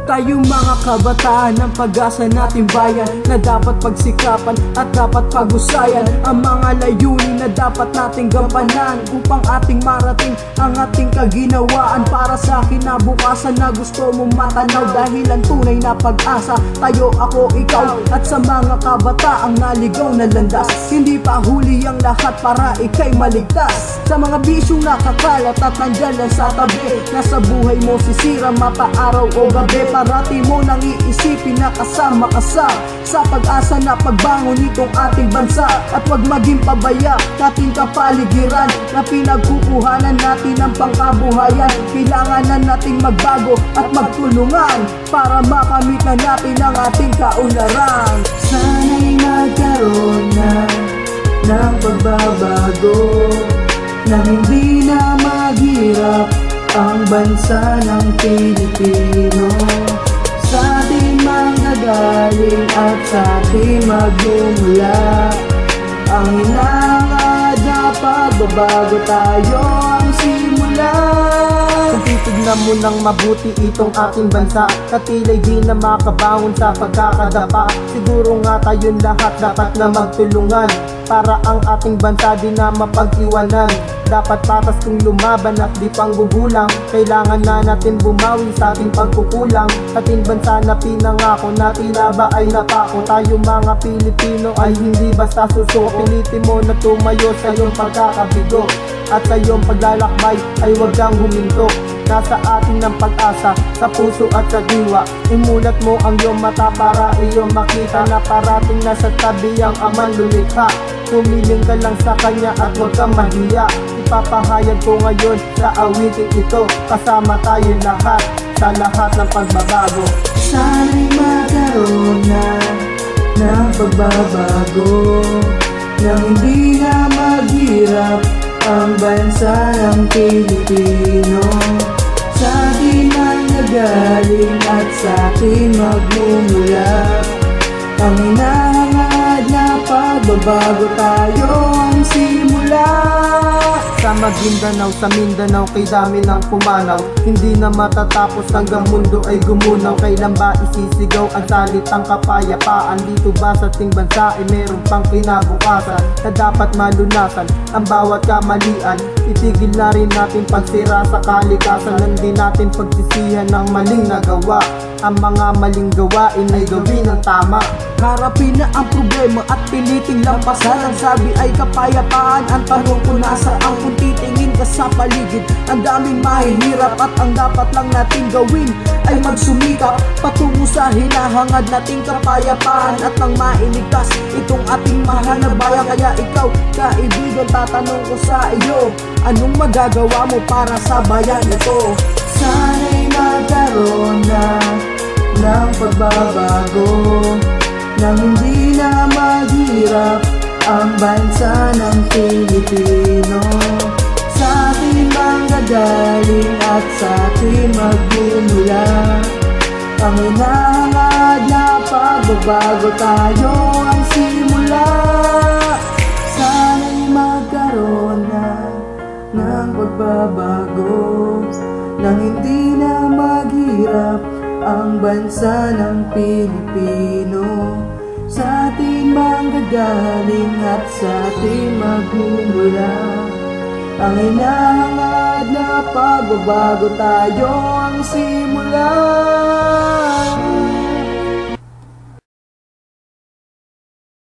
Tayo mga kabataan ng pag-asa nating bayan, na dapat pagsikapan at dapat pag-usayan ang mga layunin na dapat nating gampanan, upang ating marating ang ating kaginawaan. Para sa kinabukasan na gusto mong matanaw, dahil ang tunay na pag-asa, tayo, ako, ikaw, at sa mga kabataang naligaw na landas. Hindi pa huli ang lahat para ika'y maligtas sa mga bisyong nakakalat at nandyan lang sa tabi. Nasa buhay mo sisira mapa-araw o gabi, parati mo nang iisipin na kasama ka sa pag-asa na pagbangon nitong ating bansa. At wag maging pabaya nating kapaligiran na pinagkukuhanan natin ang pangkabuhayan. Kailangan na nating magbago at magtulungan para makamit na natin ang ating kaunlaran. Sana'y magkaroon na ng pagbabago, na hindi na maghirap ang bansa ng Pilipino. Sa atin manggagaling at sa atin magmumula, ang hinahangad na pagbabago, tayo ang simula. Kung titignan mo ng mabuti itong ating bansa, katila'y di na makabangon sa pagkakadapa. Siguro nga tayong lahat dapat na magtulungan para ang ating bansa di na mapag-iwanan. Dapat patas kung lumaban at di pang gugulang. Kailangan na natin bumawi sa ating pagkukulang. Ating bansa na pinangako na tila ba ay napako. Tayo mga Pilipino ay hindi basta susuko. Pilitin mo na tumayo sa iyong pagkakabigo, at sa iyong paglalakbay ay huwag kang huminto. Nasa atin ng pag-asa, sa puso at sa diwa. Imulat mo ang iyong mata para iyong makita na parating nasa tabi ang Amang lumikha. Tumiling ka lang sa kanya at huwag kang mahiya. Ipapahayag ko ngayon sa awitin ito, kasama tayo lahat sa lahat ng pagbabago. Sana'y magkaroon na ng pagbabago, na hindi na maghirap ang bansa ng Pilipino. Sa atin manggagaling at sa atin magmumula, ang hinahangad na pagbabago, tayo ang simula. Sa Maguindanao, sa Mindanao, kay dami ng pumanaw. Hindi na matatapos hanggang mundo ay gumunaw. Kailan ba isisigaw ang salitang kapayapaan? Dito ba sa ating bansa ay meron pang kinabukasan na dapat malunasan ang bawat kamalian? Itigil na rin natin pagsira sa kalikasan, hindi natin pagsisihan ng maling nagawa. Ang mga maling gawain ay gawin ng tama. Harapin na ang problema at piliting lampasan. Ang sabi ay kapayapaan, ang tanong ko nasaan? Kung titingin ka sa paligid, ang daming mahihirap, at ang dapat lang natin gawin ay magsumikap patungo sa hinahangad nating kapayapaan, at nang mailigtas itong ating mahal na bayan. Kaya ikaw, kaibigan, tatanong ko sa iyo, anong magagawa mo para sa bayan ito? Sana'y magkaroon na ng pagbabago, nang hindi na maghirap ang bansa ng Pilipino. Sa atin manggagaling at sa atin magmumula, ang hinahangad na pagbabago, tayo ang simula. Sana'y magkaroon na ng pagbabago, nang hindi na maghirap ang bansa ng Pilipino. Sa atin manggagaling at sa atin magmumula, ang hinahangad na pagbabago, tayo ang simula.